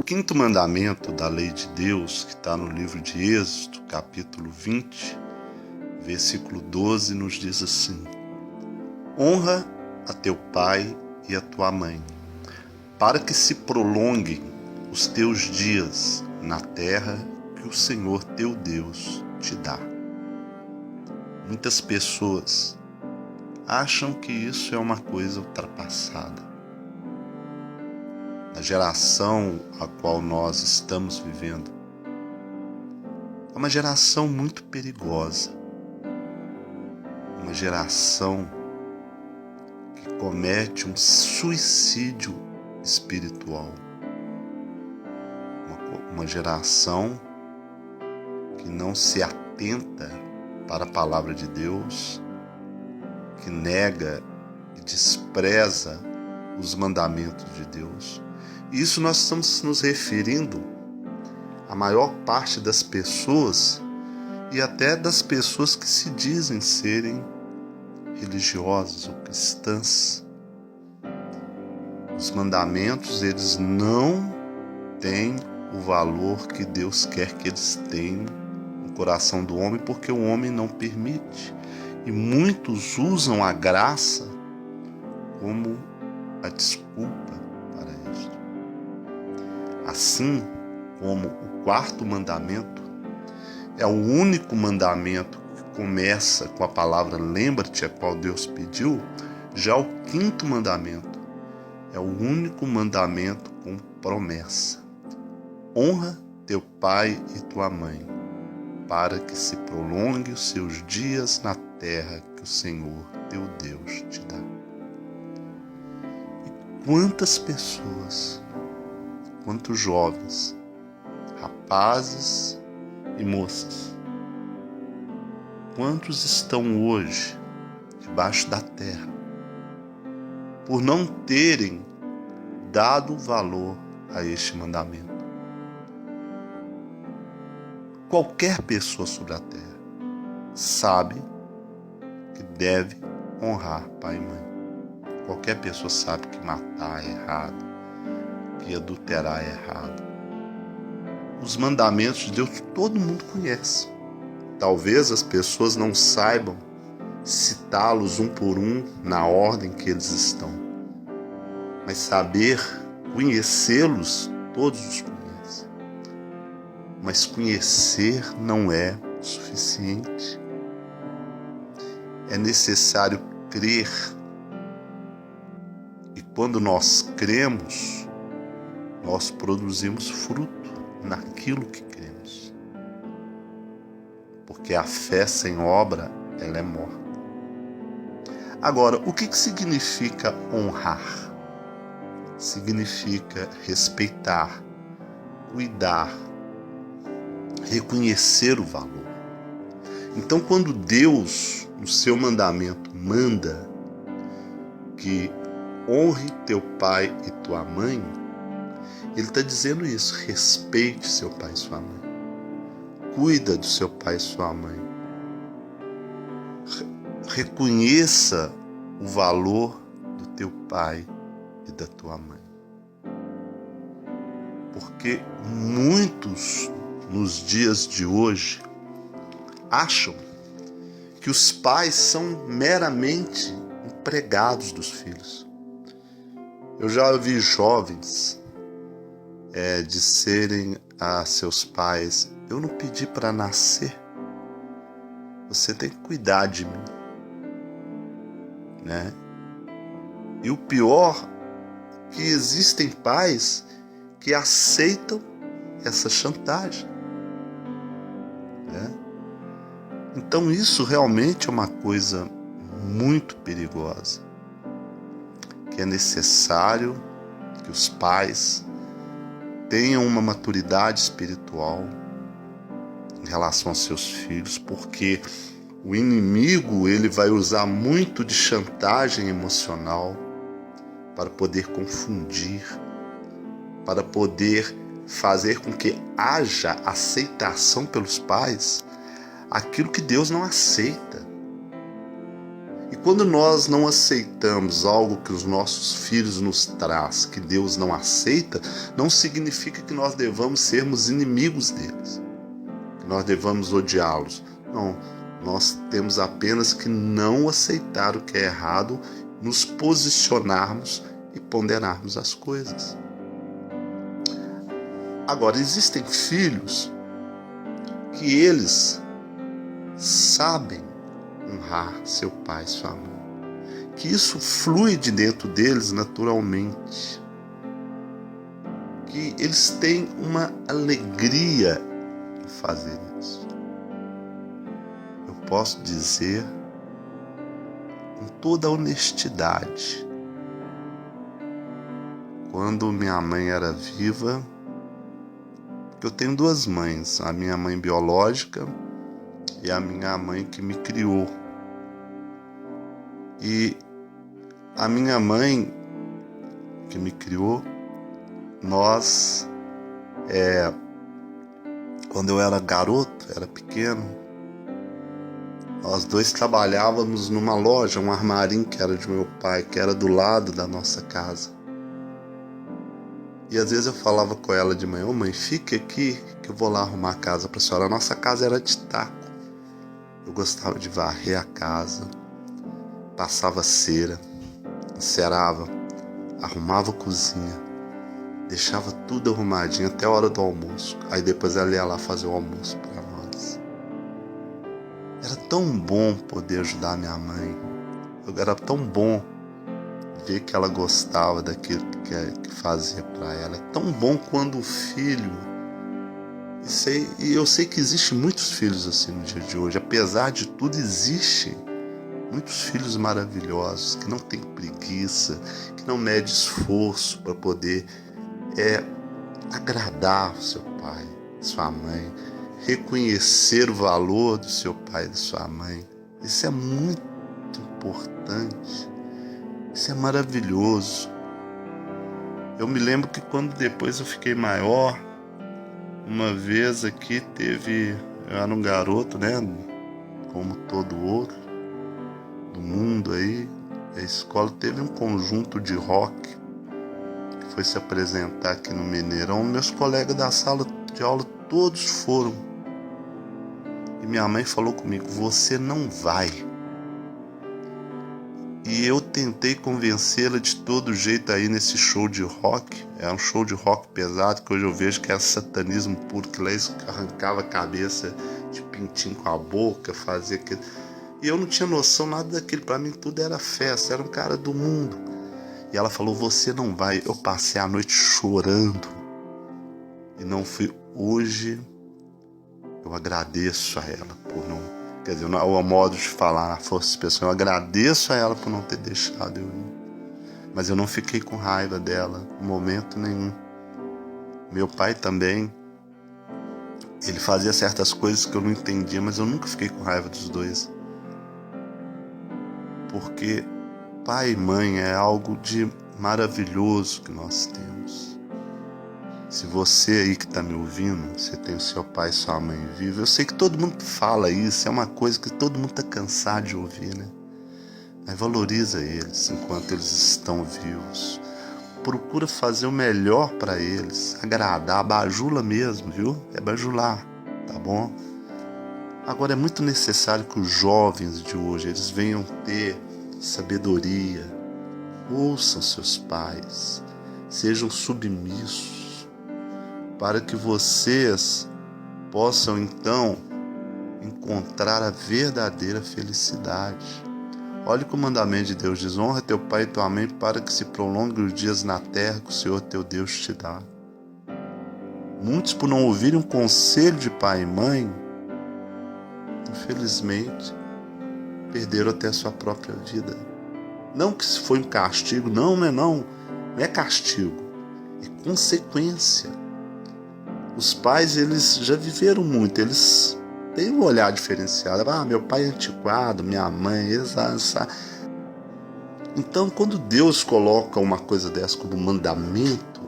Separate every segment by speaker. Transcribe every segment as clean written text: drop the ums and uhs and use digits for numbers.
Speaker 1: quinto mandamento da lei de Deus, que está no livro de Êxodo, capítulo 20, versículo 12, nos diz assim: honra a teu pai e a tua mãe, para que se prolonguem os teus dias na terra que o Senhor teu Deus te dá. Muitas pessoas acham que isso é uma coisa ultrapassada. Na geração a qual nós estamos vivendo, é uma geração muito perigosa, uma geração que comete um suicídio espiritual, uma geração que não se atenta para a palavra de Deus, que nega e despreza os mandamentos de Deus. E isso nós estamos nos referindo à maior parte das pessoas e até das pessoas que se dizem serem religiosas ou cristãs. Os mandamentos, eles não têm o valor que Deus quer que eles tenham no coração do homem, porque o homem não permite. E muitos usam a graça como a desculpa para isso. Assim como o quarto mandamento é o único mandamento que começa com a palavra lembra-te, a qual Deus pediu, já o quinto mandamento é o único mandamento com promessa: honra teu pai e tua mãe, para que se prolongue os seus dias na terra que o Senhor teu Deus te dá. E quantas pessoas, quantos jovens, rapazes e moças, quantos estão hoje debaixo da terra por não terem dado valor a este mandamento? Qualquer pessoa sobre a terra sabe que deve honrar pai e mãe. Qualquer pessoa sabe que matar é errado, que adulterar é errado. Os mandamentos de Deus todo mundo conhece. Talvez as pessoas não saibam citá-los um por um na ordem que eles estão, mas saber conhecê-los, todos os conhecem. Mas conhecer não é suficiente. É necessário crer. E quando nós cremos, nós produzimos fruto naquilo que cremos. Porque a fé sem obra, ela é morta. Agora, o que significa honrar? Significa respeitar, cuidar, reconhecer o valor. Então, quando Deus, no seu mandamento, manda que honre teu pai e tua mãe, ele está dizendo isso: respeite seu pai e sua mãe, cuida do seu pai e sua mãe, reconheça o valor do teu pai e da tua mãe. Porque muitos nos dias de hoje acham que os pais são meramente empregados dos filhos. Eu já vi jovens disserem a seus pais: eu não pedi para nascer, você tem que cuidar de mim, né? E o pior é que existem pais que aceitam essa chantagem, né? Então isso realmente é uma coisa muito perigosa, que é necessário que os pais tenham uma maturidade espiritual em relação aos seus filhos, porque o inimigo, ele vai usar muito de chantagem emocional para poder confundir, para poder fazer com que haja aceitação pelos pais aquilo que Deus não aceita. E quando nós não aceitamos algo que os nossos filhos nos traz, que Deus não aceita, não significa que nós devamos sermos inimigos deles, que nós devamos odiá-los. Não, nós temos apenas que não aceitar o que é errado, nos posicionarmos e ponderarmos as coisas. Agora, existem filhos que eles sabem honrar seu pai e sua mãe, que isso flui de dentro deles naturalmente, que eles têm uma alegria em fazer isso. Eu posso dizer com toda a honestidade, quando minha mãe era viva, porque eu tenho duas mães, a minha mãe biológica e a minha mãe que me criou. E a minha mãe que me criou, nós, quando eu era garoto, era pequeno, nós dois trabalhávamos numa loja, um armarinho que era de meu pai, que era do lado da nossa casa. E às vezes eu falava com ela de manhã: ô mãe, fique aqui que eu vou lá arrumar a casa para a senhora. A nossa casa era de taco. Eu gostava de varrer a casa, passava cera, encerava, arrumava a cozinha, deixava tudo arrumadinho até a hora do almoço. Aí depois ela ia lá fazer o almoço para nós. Era tão bom poder ajudar minha mãe. Era tão bom ver que ela gostava daquilo que fazia para ela. É tão bom quando o filho... E eu sei que existem muitos filhos assim no dia de hoje. Apesar de tudo, existem muitos filhos maravilhosos que não têm preguiça, que não mede esforço para poder agradar o seu pai, sua mãe, reconhecer o valor do seu pai e da sua mãe. Isso é muito importante. Isso é maravilhoso. Eu me lembro que quando depois eu fiquei maior, uma vez aqui eu era um garoto, né, como todo outro do mundo aí, a escola teve um conjunto de rock que foi se apresentar aqui no Mineirão. Meus colegas da sala de aula todos foram. E minha mãe falou comigo: você não vai. E eu tentei convencê-la de todo jeito aí nesse show de rock. É um show de rock pesado, que hoje eu vejo que é satanismo puro, que lá eles arrancava a cabeça de pintinho com a boca, fazia aquilo. E eu não tinha noção nada daquilo. Para mim tudo era festa, era um cara do mundo. E ela falou: você não vai. Eu passei a noite chorando e não fui. Hoje eu agradeço a ela por não... Quer dizer, o modo de falar na força de expressão, eu agradeço a ela por não ter deixado eu ir. Mas eu não fiquei com raiva dela em momento nenhum. Meu pai também, ele fazia certas coisas que eu não entendia, mas eu nunca fiquei com raiva dos dois. Porque pai e mãe é algo de maravilhoso que nós temos. Se você aí que está me ouvindo, você tem o seu pai e sua mãe vivo, eu sei que todo mundo fala isso, é uma coisa que todo mundo está cansado de ouvir, né? Mas valoriza eles enquanto eles estão vivos. Procura fazer o melhor para eles, agradar, bajula mesmo, viu? É bajular, tá bom? Agora é muito necessário que os jovens de hoje, eles venham ter sabedoria, ouçam seus pais, sejam submissos, para que vocês possam então encontrar a verdadeira felicidade. Olha que o mandamento de Deus diz: honra teu pai e tua mãe para que se prolonguem os dias na terra que o Senhor teu Deus te dá. Muitos, por não ouvirem um conselho de pai e mãe, infelizmente perderam até a sua própria vida. Não que se foi um castigo, não é castigo, é consequência. Os pais, eles já viveram muito, eles têm um olhar diferenciado. Meu pai é antiquado, minha mãe, Então, quando Deus coloca uma coisa dessa como mandamento,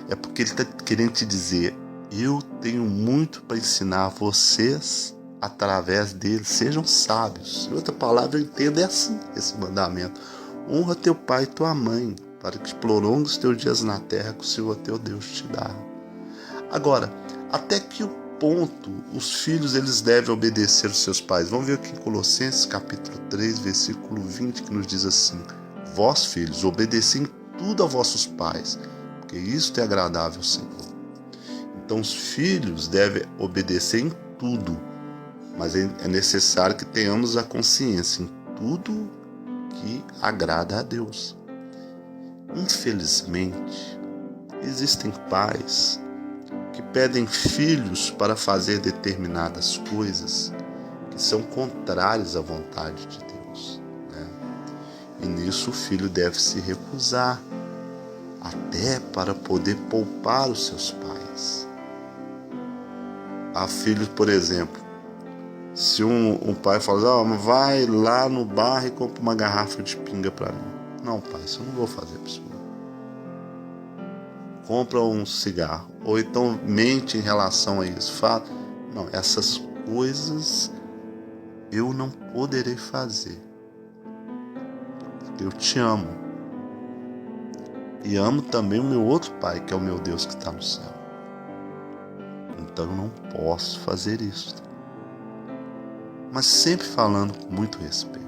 Speaker 1: é porque Ele está querendo te dizer: eu tenho muito para ensinar a vocês através deles. Sejam sábios. Em outra palavra, entenda assim esse mandamento. Honra teu pai e tua mãe, para que prolongue os teus dias na terra que o Senhor teu Deus te dá. Agora, até que ponto os filhos eles devem obedecer aos seus pais? Vamos ver aqui em Colossenses capítulo 3, versículo 20, que nos diz assim: vós, filhos, obedecei em tudo a vossos pais, porque isto é agradável ao Senhor. Então os filhos devem obedecer em tudo, mas é necessário que tenhamos a consciência em tudo que agrada a Deus. Infelizmente, existem pais que pedem filhos para fazer determinadas coisas que são contrárias à vontade de Deus, né? E nisso o filho deve se recusar, até para poder poupar os seus pais. Há filhos, por exemplo, se um pai fala, vai lá no bar e compra uma garrafa de pinga para mim. Não, pai, isso eu não vou fazer para o senhor. Compra um cigarro, ou então mente em relação a isso. Fala, não, essas coisas eu não poderei fazer. Eu te amo. E amo também o meu outro pai, que é o meu Deus que está no céu. Então eu não posso fazer isso. Mas sempre falando com muito respeito.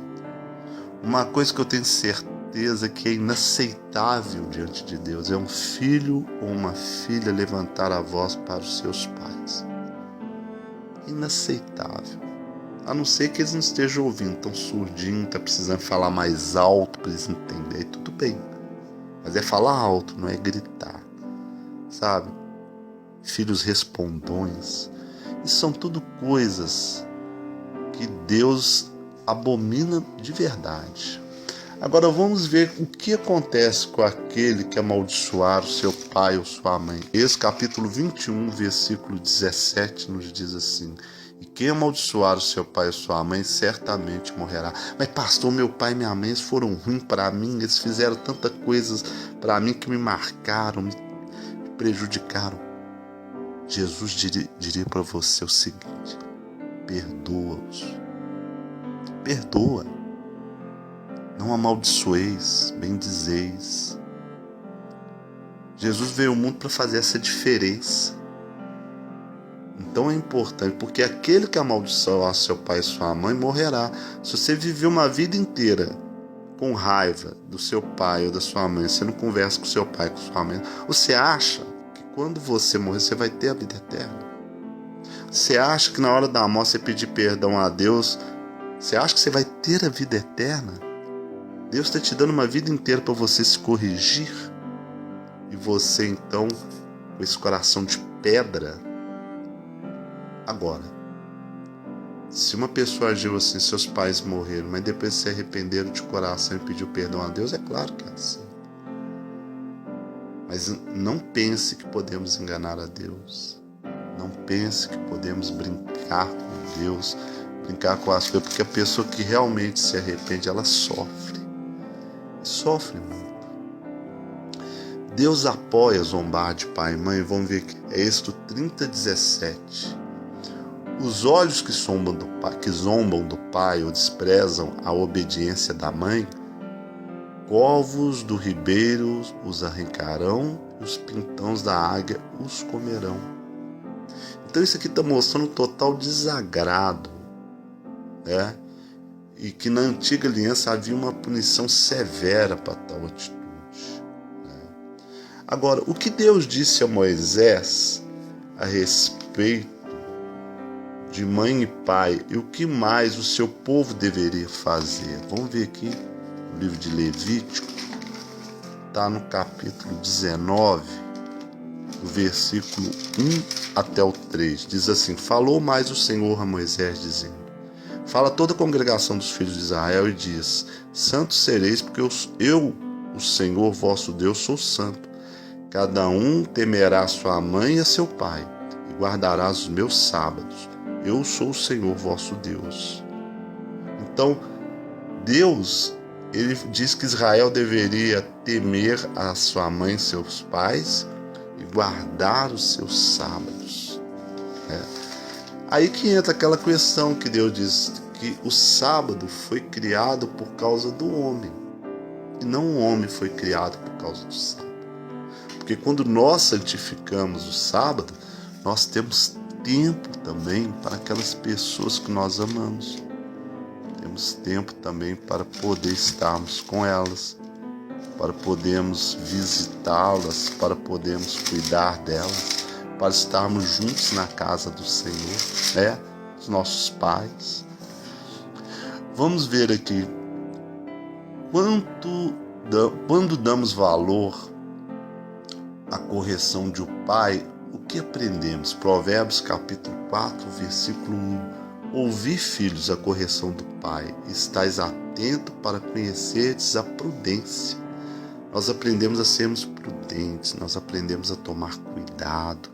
Speaker 1: Uma coisa que eu tenho certeza que é inaceitável diante de Deus é um filho ou uma filha levantar a voz para os seus pais. Inaceitável. A não ser que eles não estejam ouvindo, estão surdinhos, estão precisando falar mais alto para eles entenderem. Tudo bem. Mas é falar alto, não é gritar. Sabe? Filhos respondões. Isso são tudo coisas que Deus abomina de verdade. Agora vamos ver o que acontece com aquele que amaldiçoar o seu pai ou sua mãe. Esse capítulo 21, versículo 17 nos diz assim: e quem amaldiçoar o seu pai ou sua mãe certamente morrerá. Mas pastor, meu pai e minha mãe foram ruins para mim, eles fizeram tantas coisas para mim que me marcaram, me prejudicaram. Jesus diria para você o seguinte: perdoa-os. Perdoa. Não amaldiçoeis, bendizeis. Jesus veio ao mundo para fazer essa diferença. Então é importante, porque aquele que amaldiçoar seu pai e sua mãe morrerá. Se você viver uma vida inteira com raiva do seu pai ou da sua mãe, você não conversa com seu pai, com sua mãe, você acha que quando você morrer você vai ter a vida eterna? Você acha que na hora da morte você pedir perdão a Deus, você acha que você vai ter a vida eterna? Deus está te dando uma vida inteira para você se corrigir, e você então, com esse coração de pedra. Agora, se uma pessoa agiu assim, seus pais morreram, mas depois se arrependeram de coração e pediu perdão a Deus, é claro que é assim. Mas não pense que podemos enganar a Deus. Não pense que podemos brincar com Deus, brincar com as coisas, porque a pessoa que realmente se arrepende, ela sofre. Sofre muito. Deus apoia zombar de pai e mãe. Vamos ver aqui. É Êxodo 30:17. Os olhos que zombam do pai ou desprezam a obediência da mãe, corvos do ribeiro os arrancarão e os pintões da águia os comerão. Então isso aqui está mostrando um total desagrado, né? E que na antiga aliança havia uma punição severa para tal atitude, né? Agora, o que Deus disse a Moisés a respeito de mãe e pai, e o que mais o seu povo deveria fazer? Vamos ver aqui no livro de Levítico, está no capítulo 19, do versículo 1 até o 3. Diz assim: falou mais o Senhor a Moisés, dizendo: fala toda a congregação dos filhos de Israel e diz: santos sereis, porque eu, o Senhor vosso Deus, sou santo. Cada um temerá a sua mãe e a seu pai, e guardará os meus sábados. Eu sou o Senhor vosso Deus. Então, Deus, ele diz que Israel deveria temer a sua mãe e seus pais e guardar os seus sábados, né? Aí que entra aquela questão que Deus diz que o sábado foi criado por causa do homem, e não o homem foi criado por causa do sábado. Porque quando nós santificamos o sábado, nós temos tempo também para aquelas pessoas que nós amamos. Temos tempo também para poder estarmos com elas, para podermos visitá-las, para podermos cuidar delas, para estarmos juntos na casa do Senhor, os nossos pais. Vamos ver aqui, quando damos valor à correção de um pai, o que aprendemos? Provérbios capítulo 4, versículo 1. Ouvi, filhos, a correção do pai, estais atento para conhecerdes a prudência. Nós aprendemos a sermos prudentes, nós aprendemos a tomar cuidado.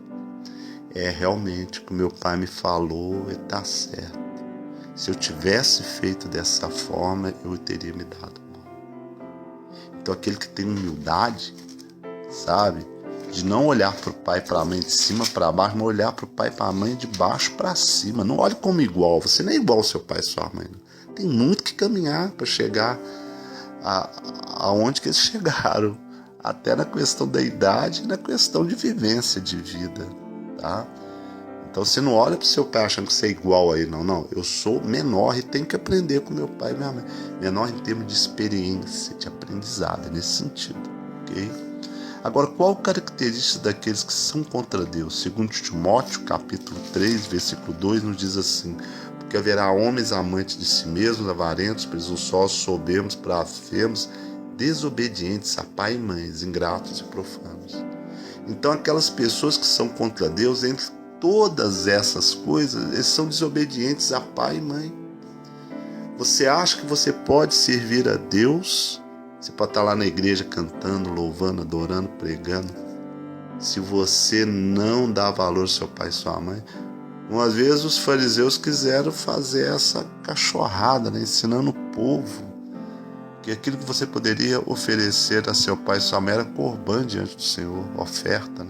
Speaker 1: Realmente, o que meu pai me falou, está certo. Se eu tivesse feito dessa forma, eu teria me dado mal. Então, aquele que tem humildade, sabe, de não olhar para o pai e para a mãe de cima para baixo, mas olhar para o pai e para a mãe de baixo para cima. Não olhe como igual, você não é igual ao seu pai e sua mãe. Tem muito que caminhar para chegar aonde que eles chegaram, até na questão da idade e na questão de vivência de vida, tá? Então você não olha para o seu pai achando que você é igual a ele, não. Eu sou menor e tenho que aprender com meu pai e minha mãe. Menor em termos de experiência, de aprendizado, nesse sentido, ok? Agora, qual característica daqueles que são contra Deus? Segundo Timóteo, capítulo 3, versículo 2, nos diz assim: porque haverá homens amantes de si mesmos, avarentos, presunçosos, soberbos, blasfemos, desobedientes a pai e mães, ingratos e profanos. Então, aquelas pessoas que são contra Deus, entre todas essas coisas, eles são desobedientes a pai e mãe. Você acha que você pode servir a Deus? Você pode estar lá na igreja cantando, louvando, adorando, pregando. Se você não dá valor ao seu pai e sua mãe, umas vezes os fariseus quiseram fazer essa cachorrada, ensinando o povo que aquilo que você poderia oferecer a seu pai e sua mãe era corbã diante do Senhor, oferta,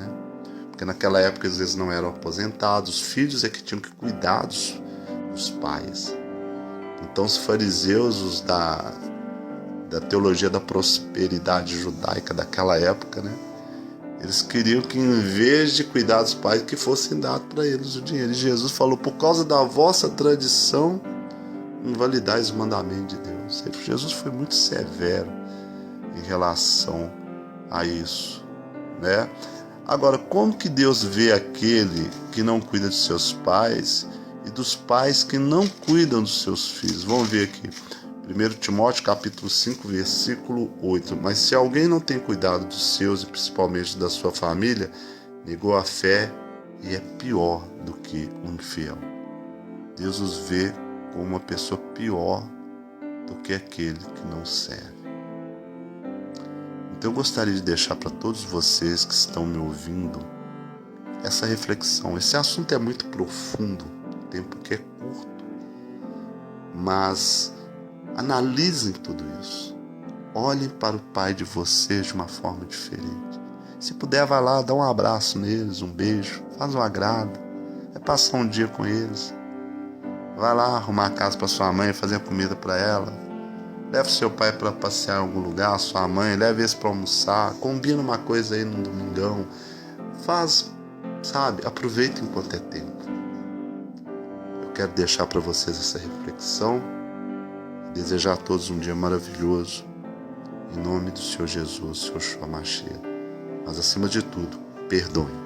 Speaker 1: Porque naquela época às vezes não eram aposentados, os filhos é que tinham que cuidar dos pais. Então os fariseus, os da teologia da prosperidade judaica daquela época, eles queriam que em vez de cuidar dos pais, que fossem dados para eles o dinheiro. E Jesus falou: por causa da vossa tradição, invalidais o mandamento de Deus. Jesus foi muito severo em relação a isso, Agora, como que Deus vê aquele que não cuida de seus pais e dos pais que não cuidam dos seus filhos? Vamos ver aqui. 1 Timóteo capítulo 5, versículo 8. Mas se alguém não tem cuidado dos seus e principalmente da sua família, negou a fé e é pior do que um infiel. Deus os vê como uma pessoa pior do que aquele que não serve. Então eu gostaria de deixar para todos vocês que estão me ouvindo essa reflexão. Esse assunto é muito profundo, o tempo que é curto, mas analisem tudo isso. Olhem para o pai de vocês de uma forma diferente. Se puder, vai lá, dá um abraço neles, um beijo, faz um agrado, passar um dia com eles. Vai lá arrumar a casa para sua mãe, fazer comida para ela. Leva seu pai para passear em algum lugar, sua mãe, leva eles para almoçar, combina uma coisa aí no domingão. Faz, aproveita enquanto é tempo. Eu quero deixar para vocês essa reflexão. Desejar a todos um dia maravilhoso, em nome do Senhor Jesus, Senhor Yeshua Mashiach. Mas acima de tudo, perdoem.